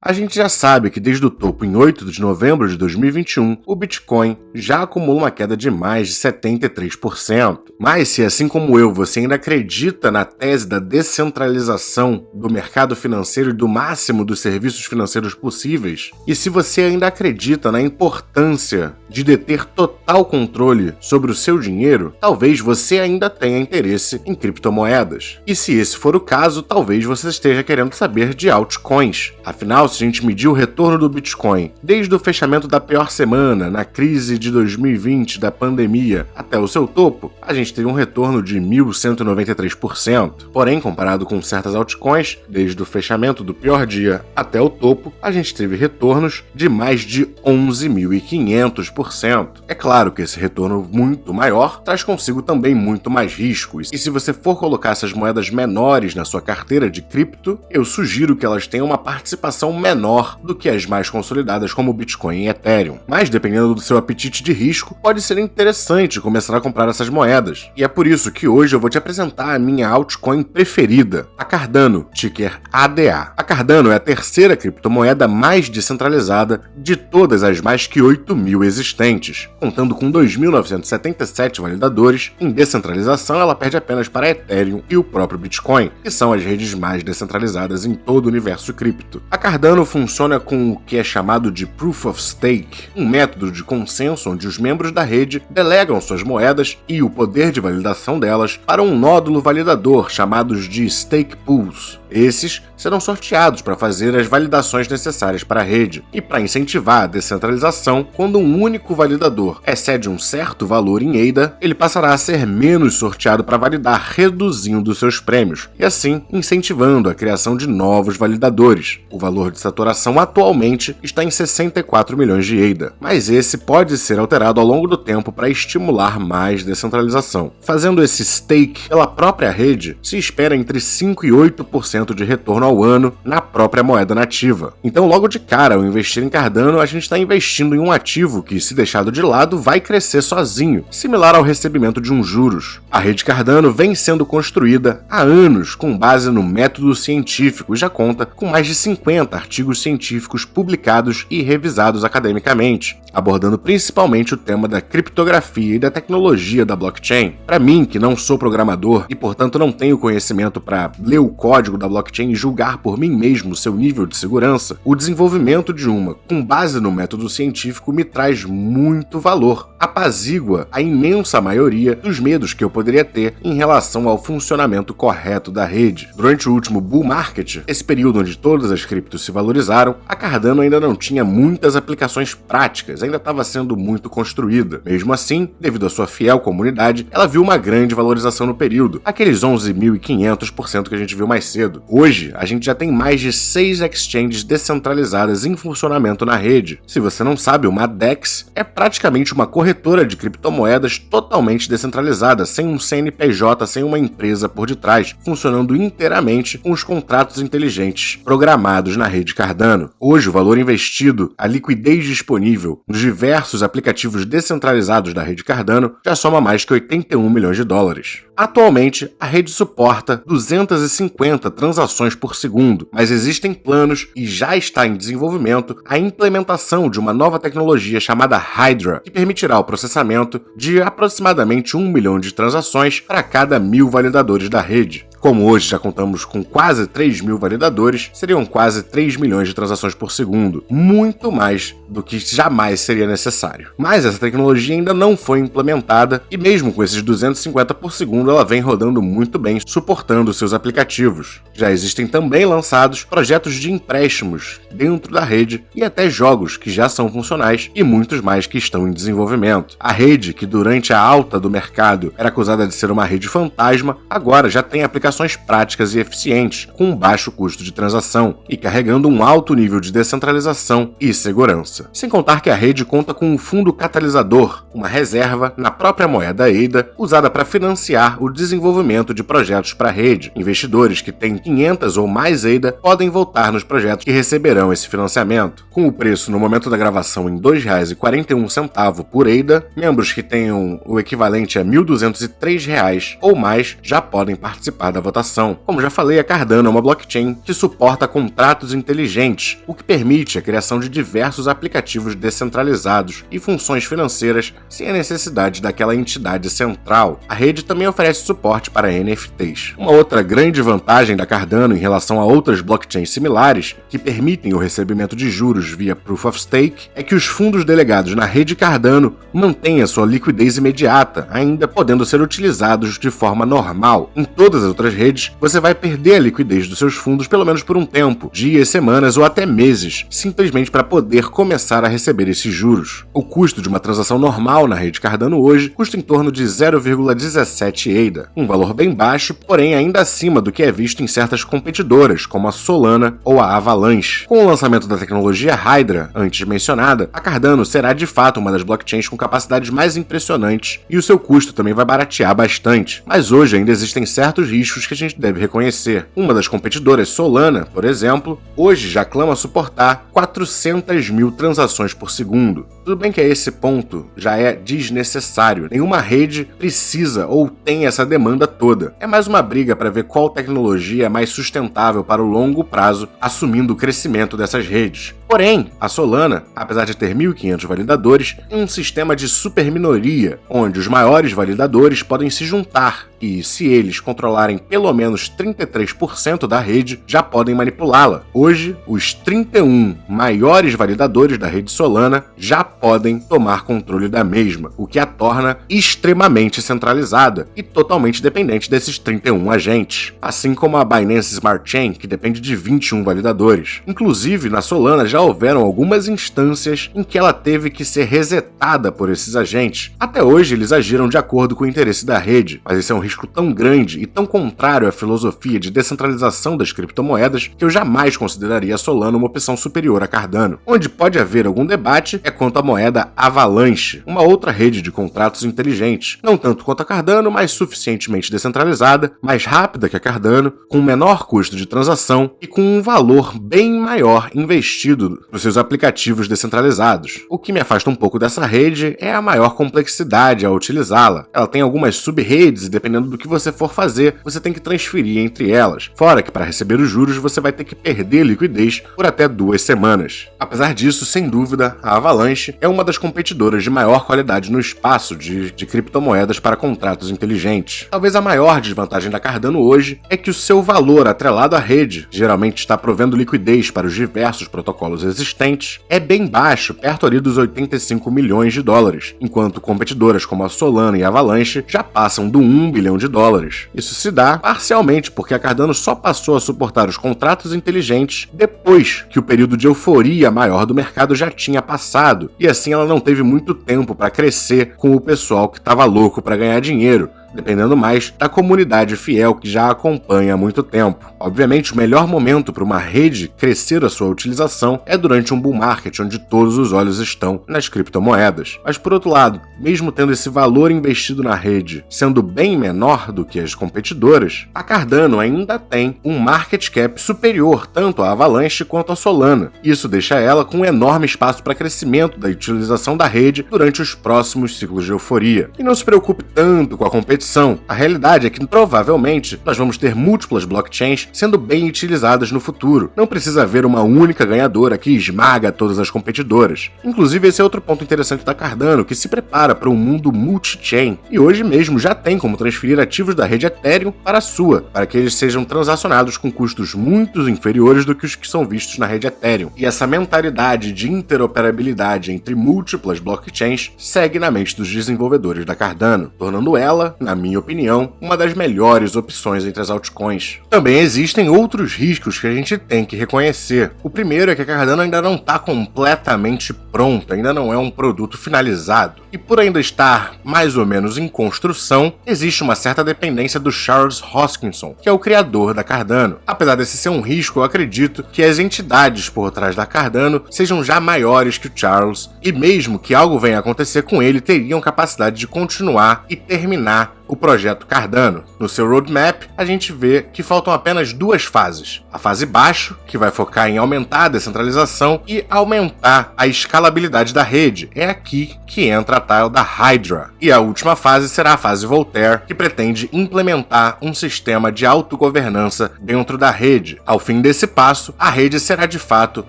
A gente já sabe que desde o topo em 8 de novembro de 2021, o Bitcoin já acumula uma queda de mais de 73%. Mas se, assim como eu, você ainda acredita na tese da descentralização do mercado financeiro e do máximo dos serviços financeiros possíveis, e se você ainda acredita na importância de deter total controle sobre o seu dinheiro, talvez você ainda tenha interesse em criptomoedas. E se esse for o caso, talvez você esteja querendo saber de altcoins. Afinal, se a gente medir o retorno do Bitcoin desde o fechamento da pior semana, na crise de 2020 da pandemia, até o seu topo, a gente teve um retorno de 1.193%. Porém, comparado com certas altcoins, desde o fechamento do pior dia até o topo, a gente teve retornos de mais de 11.500%. É claro que esse retorno muito maior traz consigo também muito mais riscos, e se você for colocar essas moedas menores na sua carteira de cripto, eu sugiro que elas tenham uma participação menor do que as mais consolidadas como Bitcoin e Ethereum. Mas dependendo do seu apetite de risco, pode ser interessante começar a comprar essas moedas. E é por isso que hoje eu vou te apresentar a minha altcoin preferida, a Cardano, ticker ADA. A Cardano é a terceira criptomoeda mais descentralizada de todas as mais que 8.000 existentes. Contando com 2.977 validadores, em descentralização ela perde apenas para Ethereum e o próprio Bitcoin, que são as redes mais descentralizadas em todo o universo cripto. A Cardano funciona com o que é chamado de Proof of Stake, um método de consenso onde os membros da rede delegam suas moedas e o poder de validação delas para um nódulo validador chamados de Stake Pools. Esses serão sorteados para fazer as validações necessárias para a rede. E para incentivar a descentralização, quando um único validador excede um certo valor em ADA, ele passará a ser menos sorteado para validar, reduzindo seus prêmios, e assim incentivando a criação de novos validadores. O valor de saturação atualmente está em 64 milhões de ADA, mas esse pode ser alterado ao longo do tempo para estimular mais descentralização. Fazendo esse stake pela própria rede, se espera entre 5 e 8% de retorno ao ano na própria moeda nativa. Então, logo de cara, ao investir em Cardano, a gente está investindo em um ativo que, se deixado de lado, vai crescer sozinho, similar ao recebimento de juros. A rede Cardano vem sendo construída há anos com base no método científico e já conta com mais de 50 artigos científicos publicados e revisados academicamente, abordando principalmente o tema da criptografia e da tecnologia da blockchain. Para mim, que não sou programador e, portanto, não tenho conhecimento para ler o código da blockchain e julgar por mim mesmo seu nível de segurança, o desenvolvimento de uma com base no método científico me traz muito valor, apazigua a imensa maioria dos medos que eu poderia ter em relação ao funcionamento correto da rede. Durante o último bull market, esse período onde todas as criptos se valorizaram, a Cardano ainda não tinha muitas aplicações práticas, ainda estava sendo muito construída. Mesmo assim, devido à sua fiel comunidade, ela viu uma grande valorização no período, aqueles 11.500% que a gente viu mais cedo. Hoje, a gente já tem mais de 6 exchanges descentralizadas em funcionamento na rede. Se você não sabe, uma DEX é praticamente uma corretora de criptomoedas totalmente descentralizada, sem um CNPJ, sem uma empresa por detrás, funcionando inteiramente com os contratos inteligentes programados na rede Cardano. Hoje, o valor investido, a liquidez disponível nos diversos aplicativos descentralizados da rede Cardano já soma mais que 81 milhões de dólares. Atualmente, a rede suporta 250 transações por segundo, mas existem planos e já está em desenvolvimento a implementação de uma nova tecnologia chamada Hydra, que permitirá o processamento de aproximadamente 1 milhão de transações para cada 1.000 validadores da rede. Como hoje já contamos com quase 3.000 validadores, seriam quase 3 milhões de transações por segundo, muito mais do que jamais seria necessário. Mas essa tecnologia ainda não foi implementada e mesmo com esses 250 por segundo ela vem rodando muito bem, suportando seus aplicativos. Já existem também lançados projetos de empréstimos dentro da rede e até jogos que já são funcionais e muitos mais que estão em desenvolvimento. A rede, que durante a alta do mercado era acusada de ser uma rede fantasma, agora já tem aplicações práticas e eficientes, com um baixo custo de transação e carregando um alto nível de descentralização e segurança. Sem contar que a rede conta com um fundo catalisador, uma reserva na própria moeda ADA, usada para financiar o desenvolvimento de projetos para a rede. Investidores que têm 500 ou mais ADA podem votar nos projetos que receberão esse financiamento. Com o preço no momento da gravação em R$ 2,41 por ADA, membros que tenham o equivalente a R$ 1.203 ou mais já podem participar da da votação. Como já falei, a Cardano é uma blockchain que suporta contratos inteligentes, o que permite a criação de diversos aplicativos descentralizados e funções financeiras sem a necessidade daquela entidade central. A rede também oferece suporte para NFTs. Uma outra grande vantagem da Cardano em relação a outras blockchains similares, que permitem o recebimento de juros via Proof of Stake, é que os fundos delegados na rede Cardano mantêm a sua liquidez imediata, ainda podendo ser utilizados de forma normal. Em todas as outras redes, você vai perder a liquidez dos seus fundos pelo menos por um tempo, dias, semanas ou até meses, simplesmente para poder começar a receber esses juros. O custo de uma transação normal na rede Cardano hoje custa em torno de 0,17 ADA, um valor bem baixo, porém ainda acima do que é visto em certas competidoras, como a Solana ou a Avalanche. Com o lançamento da tecnologia Hydra, antes mencionada, a Cardano será de fato uma das blockchains com capacidades mais impressionantes e o seu custo também vai baratear bastante. Mas hoje ainda existem certos riscos que a gente deve reconhecer. Uma das competidoras, Solana, por exemplo, hoje já clama suportar 400 mil transações por segundo. Tudo bem que a esse ponto já é desnecessário. Nenhuma rede precisa ou tem essa demanda toda. É mais uma briga para ver qual tecnologia é mais sustentável para o longo prazo, assumindo o crescimento dessas redes. Porém, a Solana, apesar de ter 1.500 validadores, tem um sistema de superminoria, onde os maiores validadores podem se juntar e, se eles controlarem pelo menos 33% da rede, já podem manipulá-la. Hoje, os 31 maiores validadores da rede Solana já podem tomar controle da mesma, o que a torna extremamente centralizada e totalmente dependente desses 31 agentes, assim como a Binance Smart Chain, que depende de 21 validadores. Inclusive, na Solana já houveram algumas instâncias em que ela teve que ser resetada por esses agentes. Até hoje, eles agiram de acordo com o interesse da rede, mas esse é um risco tão grande e tão contrário à filosofia de descentralização das criptomoedas que eu jamais consideraria a Solana uma opção superior a Cardano. Onde pode haver algum debate é quanto à moeda Avalanche, uma outra rede de contratos inteligentes, não tanto quanto a Cardano, mas suficientemente descentralizada, mais rápida que a Cardano, com menor custo de transação e com um valor bem maior investido nos seus aplicativos descentralizados. O que me afasta um pouco dessa rede é a maior complexidade ao utilizá-la. Ela tem algumas sub-redes e, dependendo do que você for fazer, você tem que transferir entre elas. Fora que, para receber os juros, você vai ter que perder liquidez por até 2 semanas. Apesar disso, sem dúvida, a Avalanche é uma das competidoras de maior qualidade no espaço de criptomoedas para contratos inteligentes. Talvez a maior desvantagem da Cardano hoje é que o seu valor atrelado à rede, geralmente está provendo liquidez para os diversos protocolos existentes, é bem baixo, perto ali dos 85 milhões de dólares, enquanto competidoras como a Solana e a Avalanche já passam do 1 bilhão de dólares. Isso se dá parcialmente porque a Cardano só passou a suportar os contratos inteligentes depois que o período de euforia maior do mercado já tinha passado, e assim ela não teve muito tempo para crescer com o pessoal que estava louco para ganhar dinheiro, dependendo mais da comunidade fiel que já a acompanha há muito tempo. Obviamente, o melhor momento para uma rede crescer a sua utilização é durante um bull market, onde todos os olhos estão nas criptomoedas. Mas, por outro lado, mesmo tendo esse valor investido na rede sendo bem menor do que as competidoras, a Cardano ainda tem um market cap superior tanto à Avalanche quanto à Solana. Isso deixa ela com um enorme espaço para crescimento da utilização da rede durante os próximos ciclos de euforia. E não se preocupe tanto com a competição. A realidade é que provavelmente nós vamos ter múltiplas blockchains sendo bem utilizadas no futuro. Não precisa haver uma única ganhadora que esmaga todas as competidoras. Inclusive, esse é outro ponto interessante da Cardano, que se prepara para um mundo multi-chain e hoje mesmo já tem como transferir ativos da rede Ethereum para a sua, para que eles sejam transacionados com custos muito inferiores do que os que são vistos na rede Ethereum. E essa mentalidade de interoperabilidade entre múltiplas blockchains segue na mente dos desenvolvedores da Cardano, tornando ela, na minha opinião, uma das melhores opções entre as altcoins. Também existem outros riscos que a gente tem que reconhecer. O primeiro é que a Cardano ainda não está completamente pronta, ainda não é um produto finalizado. E por ainda estar mais ou menos em construção, existe uma certa dependência do Charles Hoskinson, que é o criador da Cardano. Apesar desse ser um risco, eu acredito que as entidades por trás da Cardano sejam já maiores que o Charles, e mesmo que algo venha acontecer com ele, teriam capacidade de continuar e terminar o projeto Cardano. No seu roadmap, a gente vê que faltam apenas duas fases. A fase baixo, que vai focar em aumentar a descentralização e aumentar a escalabilidade da rede. É aqui que entra a tile da Hydra. E a última fase será a fase Voltaire, que pretende implementar um sistema de autogovernança dentro da rede. Ao fim desse passo, a rede será de fato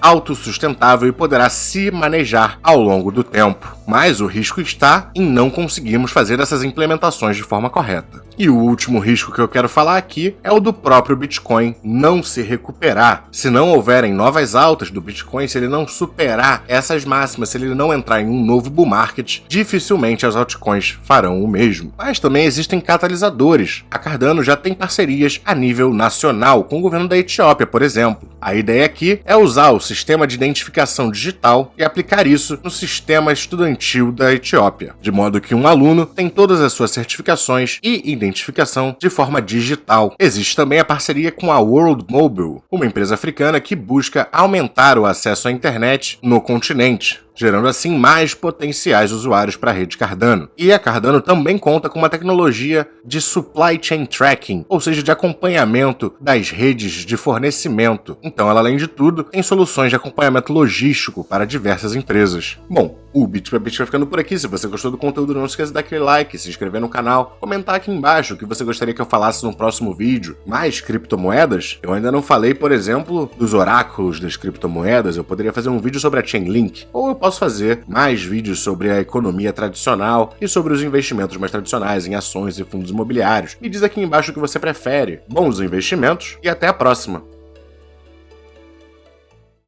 autossustentável e poderá se manejar ao longo do tempo. Mas o risco está em não conseguirmos fazer essas implementações de forma correta. E o último risco que eu quero falar aqui é o do próprio Bitcoin não se recuperar. Se não houverem novas altas do Bitcoin, se ele não superar essas máximas, se ele não entrar em um novo bull market, dificilmente as altcoins farão o mesmo. Mas também existem catalisadores. A Cardano já tem parcerias a nível nacional, com o governo da Etiópia, por exemplo. A ideia aqui é usar o sistema de identificação digital e aplicar isso no sistema estudantil da Etiópia, de modo que um aluno tem todas as suas certificações e identificação de forma digital. Existe também a parceria com a World Mobile, uma empresa africana que busca aumentar o acesso à internet no continente, gerando assim mais potenciais usuários para a rede Cardano. E a Cardano também conta com uma tecnologia de supply chain tracking, ou seja, de acompanhamento das redes de fornecimento. Então ela, além de tudo, tem soluções de acompanhamento logístico para diversas empresas. Bom, o Bit by Bit vai ficando por aqui. Se você gostou do conteúdo, não esqueça de dar aquele like, se inscrever no canal, comentar aqui embaixo o que você gostaria que eu falasse no próximo vídeo. Mais criptomoedas? Eu ainda não falei, por exemplo, dos oráculos das criptomoedas. Eu poderia fazer um vídeo sobre a Chainlink, ou eu posso fazer mais vídeos sobre a economia tradicional e sobre os investimentos mais tradicionais em ações e fundos imobiliários. Me diz aqui embaixo o que você prefere. Bons investimentos e até a próxima!